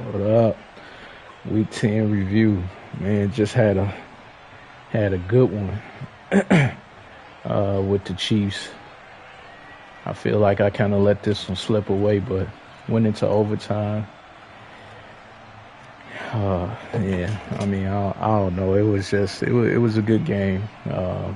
What up? Week 10 review. Man, just had a good one with the Chiefs. I feel like I kind of let this one slip away, but went into overtime. Yeah, I mean, I don't know. It was a good game. A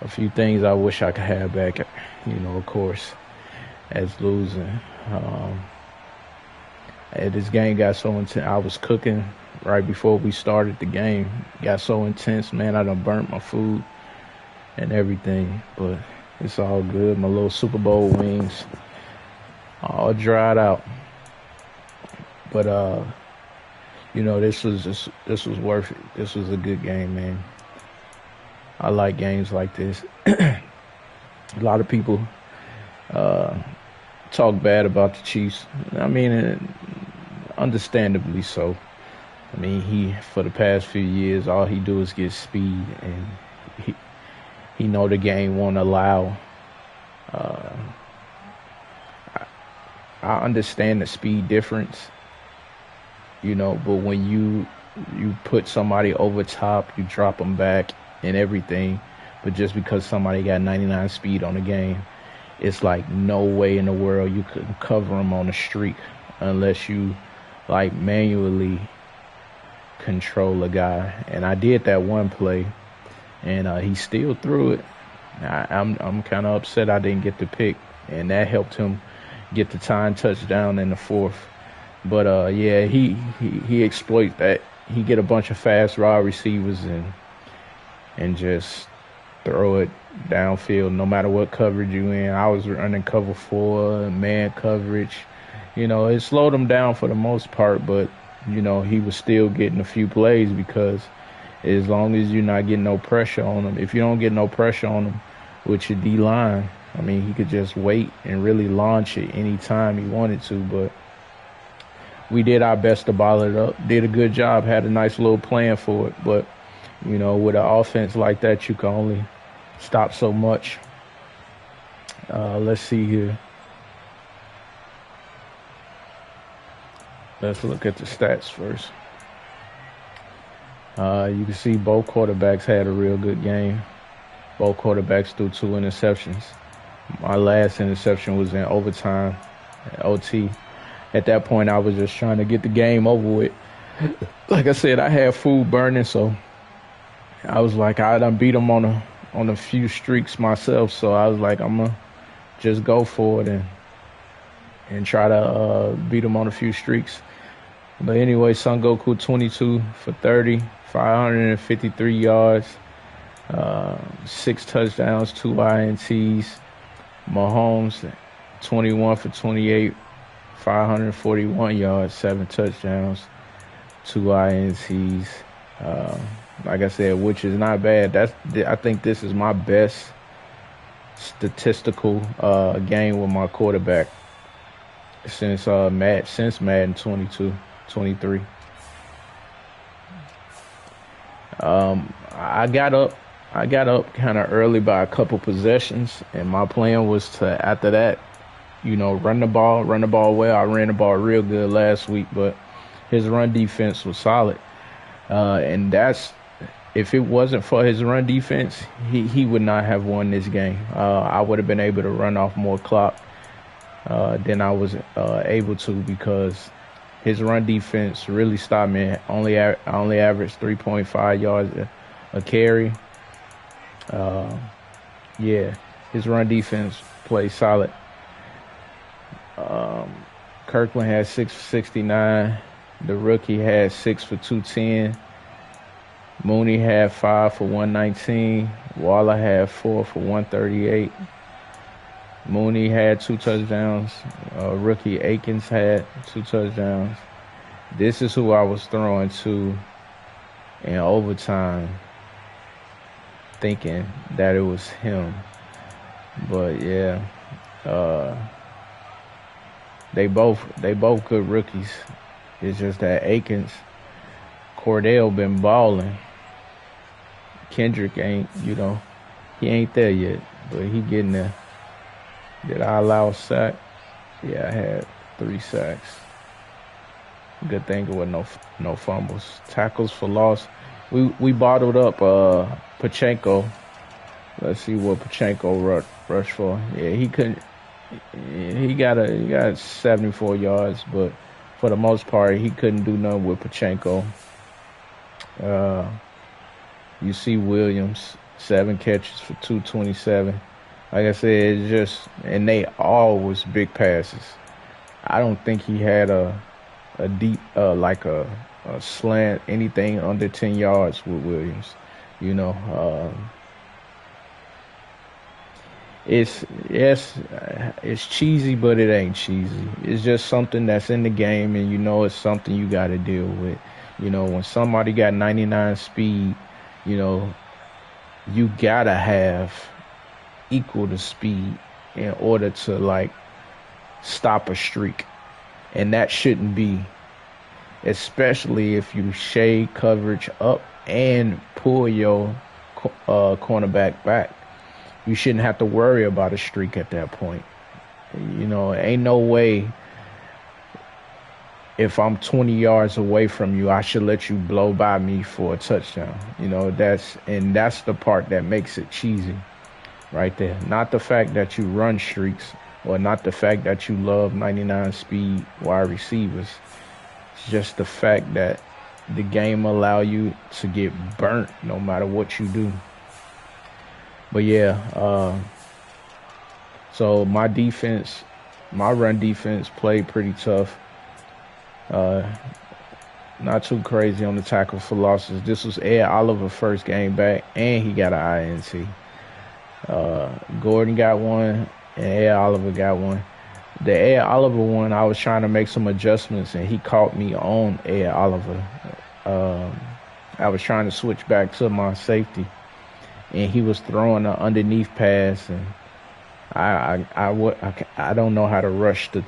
few things I wish I could have back, of course, as losing. Um, and this game got so intense. I was cooking right before we started the game. Got so intense, man. I done burnt my food and everything, but it's all good. My little Super Bowl wings all dried out. But this was worth it. This was a good game, man. I like games like this. A lot of people uh, talk bad about the Chiefs. I mean, understandably so. I mean, he for the past few years, all he do is get speed, and he he know the game won't allow. Uh, I, I understand the speed difference, but when you put somebody over top, you drop them back and everything. But just because somebody got 99 speed on the game, it's like no way in the world you could cover them on a streak unless you like manually control a guy. And I did that one play, and he still threw it. I'm kind of upset I didn't get the pick, and that helped him get the time touchdown in the fourth. But yeah, he exploits that. He get a bunch of fast raw receivers and just throw it downfield, no matter what coverage you in. I was running cover four, man coverage. It slowed him down for the most part, but he was still getting a few plays because as long as you're not getting no pressure on him, if you don't get no pressure on him with your D line, I mean, he could just wait and really launch it anytime he wanted to. But we did our best to ball it up. Did a good job. Had a nice little plan for it. But with an offense like that, you can only stop so much. Let's see here. Let's look at the stats first. You can see both quarterbacks had a real good game. Both quarterbacks threw two interceptions. My last interception was in overtime, OT. At that point, I was just trying to get the game over with. Like I said, I had food burning, so I was like, I done beat them on a few streaks myself. So I was like, I'm gonna just go for it and try to beat them on a few streaks. But anyway, Son Goku 22 for 30, 553 yards, six touchdowns, two INTs. Mahomes 21 for 28, 541 yards, seven touchdowns, two INTs. Uh, like I said, which is not bad. I think this is my best statistical game with my quarterback since Madden 22, 23. I got up. I got up kind of early by a couple possessions, and my plan was to after that, run the ball well. I ran the ball real good last week, but his run defense was solid, and that's if it wasn't for his run defense, he would not have won this game. I would have been able to run off more clock than I was able to because his run defense really stopped me. I only averaged 3.5 yards a carry. Uh, yeah, his run defense played solid. Um, Kirkland had 6 for 69. The rookie had 6 for 210. Mooney had 5 for 119. Waller had 4 for 138. Mooney had two touchdowns. Rookie Akins had two touchdowns. This is who I was throwing to in overtime, thinking that it was him. But yeah, uh, they both good rookies. It's just that Akins, Cordell been balling. Kendrick ain't, he ain't there yet, but he getting there. Did I allow a sack? Yeah, I had 3 sacks. Good thing it was no fumbles. Tackles for loss. We bottled up Pachenko. Let's see what Pachenko rushed for. Yeah, he couldn't. He got 74 yards, but for the most part, he couldn't do nothing with Pachenko. Uh, you see Williams, 7 catches for 227. Like I said, it's just, and they all was big passes. I don't think he had a deep like a slant, anything under 10 yards with Williams. You know, it's yes, it's cheesy, but it ain't cheesy. It's just something that's in the game, and you know it's something you got to deal with. You know, when somebody got 99 speed, you know, you gotta have equal to speed in order to like stop a streak, and that shouldn't be, especially if you shade coverage up and pull your cornerback back. You shouldn't have to worry about a streak at that point. You know, ain't no way if I'm 20 yards away from you, I should let you blow by me for a touchdown. You know, that's the part that makes it cheesy right there. Not the fact that you run streaks or not the fact that you love 99 speed wide receivers. It's just the fact that the game allow you to get burnt no matter what you do. But yeah, so my run defense played pretty tough. Not too crazy on the tackle for losses. This was Ed Oliver's first game back, and he got an INT. Gordon got one, and Ed Oliver got one. The Ed Oliver one, I was trying to make some adjustments, and he caught me on Ed Oliver. I was trying to switch back to my safety, and he was throwing an underneath pass, and I don't know how to rush the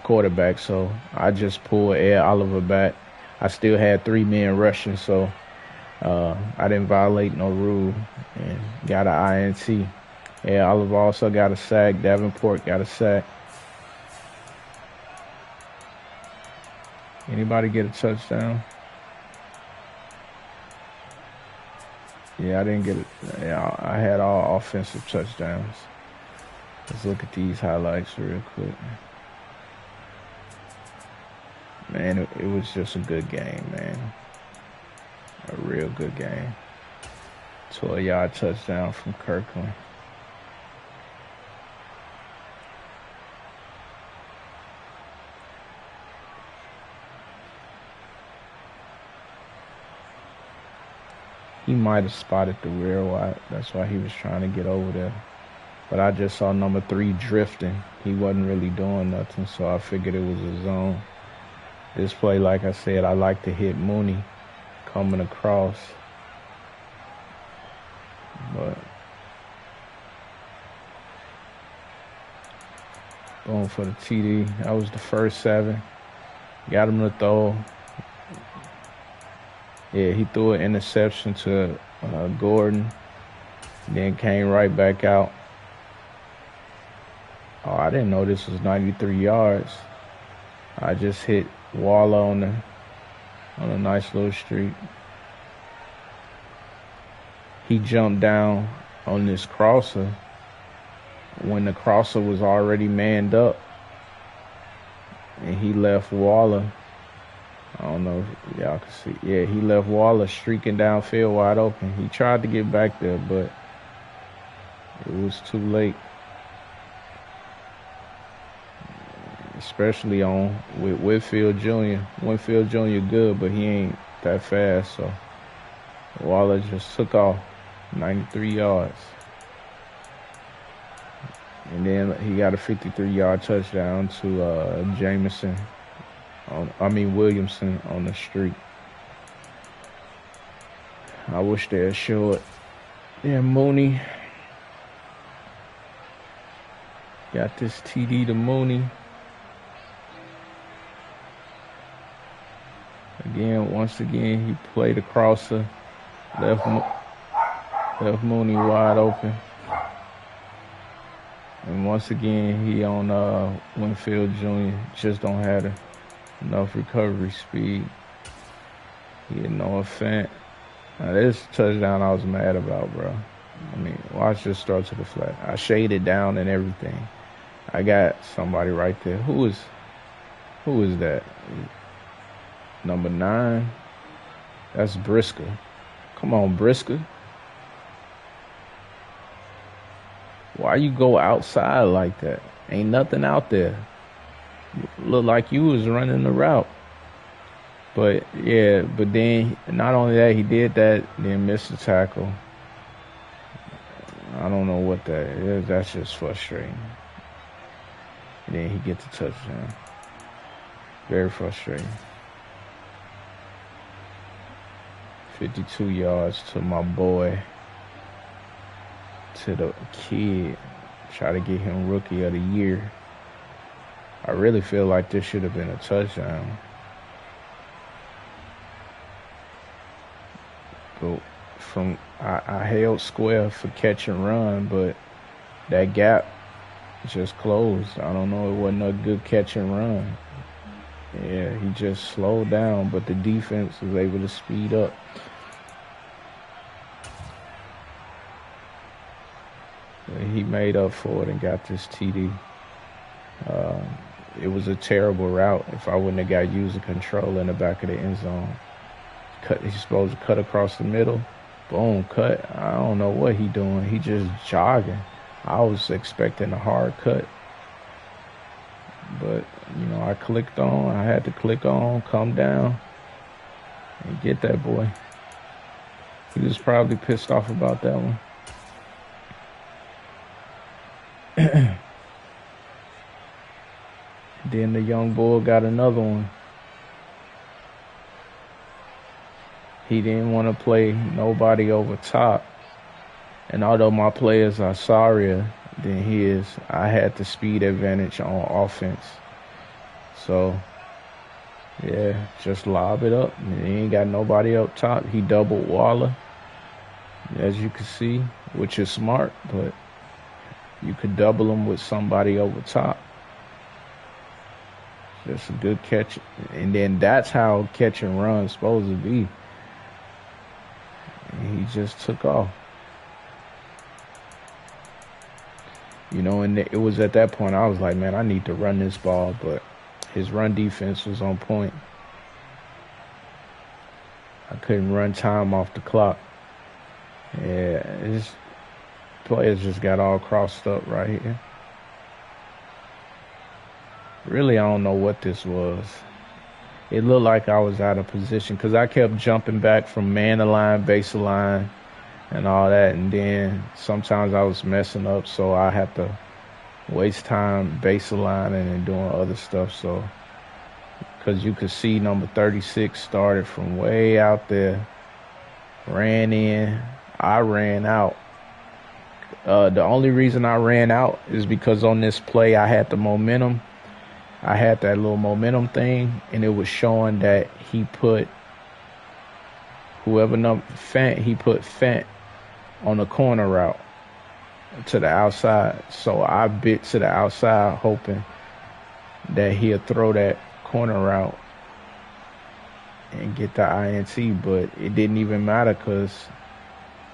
quarterback, so I just pulled Ed Oliver back. I still had 3 men rushing, so I didn't violate no rule and got an INT. Ed Oliver also got a sack. Davenport got a sack. Anybody get a touchdown? Yeah, I didn't get it. Yeah, I had all offensive touchdowns. Let's look at these highlights real quick. Man, it was just a good game, man. A real good game. 12-yard touchdown from Kirkland. He might have spotted the rear wide. That's why he was trying to get over there. But I just saw number 3 drifting. He wasn't really doing nothing, so I figured it was a zone. This play, like I said, I like to hit Mooney coming across. But going for the TD. That was the first 7. Got him to throw. Yeah, he threw an interception to Gordon. Then came right back out. Oh, I didn't know this was 93 yards. I just hit Waller on a nice little streak. He jumped down on this crosser when the crosser was already manned up. And he left Waller. I don't know if y'all can see. Yeah, he left Waller streaking downfield wide open. He tried to get back there, but it was too late. Especially with Whitfield Jr. Whitfield Jr. good, but he ain't that fast, so Waller just took off 93 yards. And then he got a 53-yard touchdown to Williamson on the street. I wish they'd show it. Yeah, Mooney got this TD to Mooney. Once again, he played a crosser, left Mooney wide open. And once again, he on Winfield Jr. just don't have enough recovery speed. He had Noah Fant. Now, this touchdown I was mad about, bro. I mean, watch this throw to the flat. I shaded down and everything. I got somebody right there. Who is that? Number 9. That's Brisker. Come on, Brisker. Why you go outside like that? Ain't nothing out there. Look like you was running the route. But yeah, but then not only that, he did that, then missed the tackle. I don't know what that is. That's just frustrating. And then he gets a touchdown. Very frustrating. 52 yards to my boy, to the kid. Try to get him Rookie of the Year. I really feel like this should have been a touchdown. But I held square for catch and run, but that gap just closed. I don't know. It wasn't a good catch and run. Yeah, he just slowed down, but the defense was able to speed up. He made up for it and got this TD. It was a terrible route. If I wouldn't have got user control in the back of the end zone. He's supposed to cut across the middle. Boom, cut. I don't know what he doing. He just jogging. I was expecting a hard cut. But, I clicked on. I had to click on, come down, and get that boy. He was probably pissed off about that one. Then the young bull got another one. He didn't want to play nobody over top. And although my players are sorrier than his, I had the speed advantage on offense. So, yeah, just lob it up. He ain't got nobody up top. He doubled Waller, as you can see, which is smart, but you could double him with somebody over top. Just a good catch. And then that's how catch and run is supposed to be. And he just took off. And it was at that point I was like, man, I need to run this ball, but his run defense was on point. I couldn't run time off the clock. Yeah, his players just got all crossed up right here. Really, I don't know what this was. It looked like I was out of position because I kept jumping back from man-to-line, base-to-line, and all that. And then sometimes I was messing up, so I had to waste time base-to-lining and doing other stuff. So, because you could see number 36 started from way out there, ran in. I ran out. The only reason I ran out is because on this play I had the momentum. I had that little momentum thing, and it was showing that he put Fant on the corner route to the outside. So I bit to the outside hoping that he'll throw that corner route and get the INT, but it didn't even matter because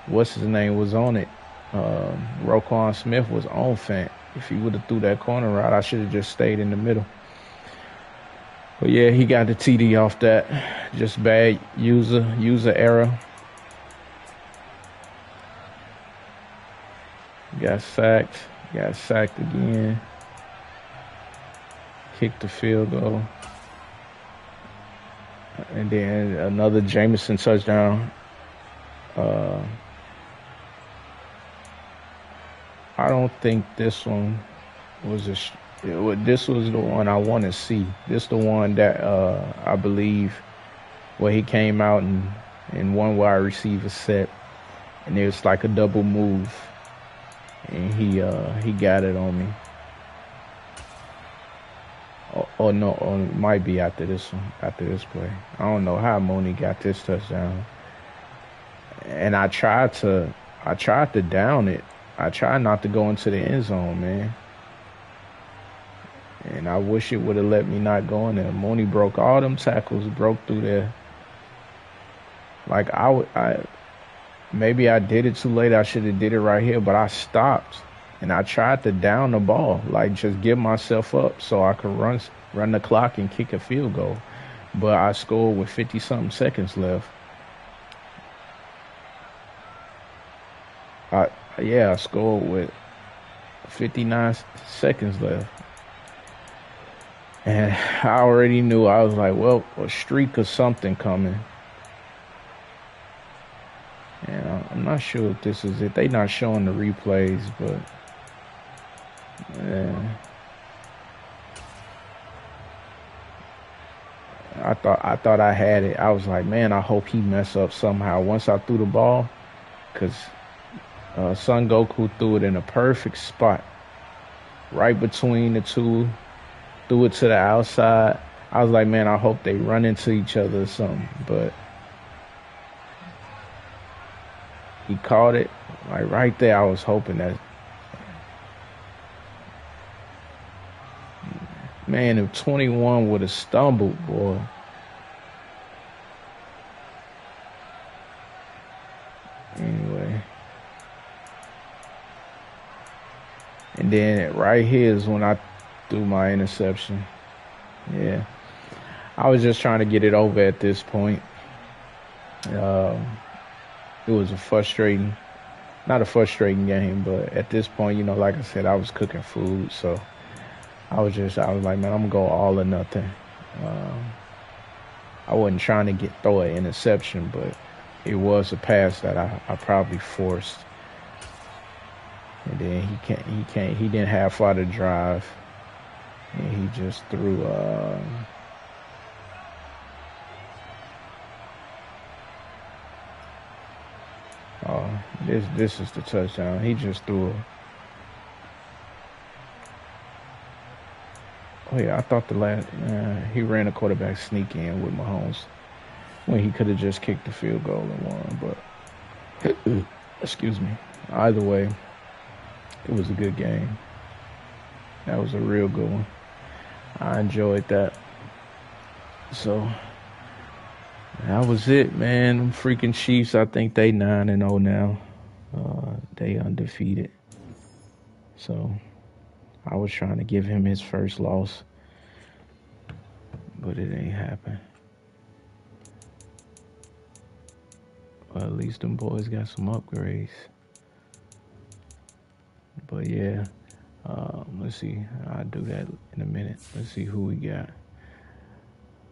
what's his name was on it. Roquan Smith was on Fant. If he would have threw that corner route, I should have just stayed in the middle. But yeah, he got the TD off that. Just bad user error. Got sacked again. Kicked the field goal. And then another Jameson touchdown. I don't think this one was this was the one I want to see. This the one that I believe where he came out in one wide receiver set, and it was like a double move, and he got it on me. Oh no, it might be after this play. I don't know how Mooney got this touchdown. And I tried to down it. I tried not to go into the end zone, man. And I wish it would have let me not go in there. Mooney broke all them tackles, broke through there. Like I maybe I did it too late. I should have did it right here, but I stopped and I tried to down the ball, like just give myself up so I could run the clock and kick a field goal. But I scored with 50 something seconds left. I Yeah, I scored with 59 seconds left. And I already knew. I was like, well, a streak or something coming. And I'm not sure if this is it. They not showing the replays, but yeah. I thought I had it. I was like, man, I hope he mess up somehow. Once I threw the ball, because Son Goku threw it in a perfect spot, right between the two, threw it to the outside. I was like, man, I hope they run into each other or something. But he caught it, like right there. I was hoping that, man, if 21 would have stumbled, boy. Anyway. And then right here is when I threw my interception. Yeah. I was just trying to get it over at this point. It was not a frustrating game, but at this point, like I said, I was cooking food. So I was like, man, I'm going to go all or nothing. I wasn't trying to throw an interception, but it was a pass that I probably forced. And then he didn't have far to drive. And he just threw, this is the touchdown. He just threw oh yeah, I thought he ran a quarterback sneak in with Mahomes when he could have just kicked the field goal and won. But excuse me. Either way, it was a good game. That was a real good one. I enjoyed that. So that was it, man. Them freaking Chiefs, I think they 9-0 now. They undefeated. So I was trying to give him his first loss, but it ain't happen. Well, at least them boys got some upgrades. But yeah, let's see. I'll do that in a minute. Let's see who we got.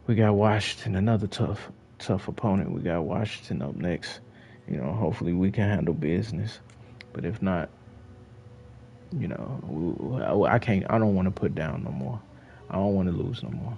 We got Washington, another tough opponent. We got Washington up next. Hopefully we can handle business. But if not, I don't want to put down no more. I don't want to lose no more.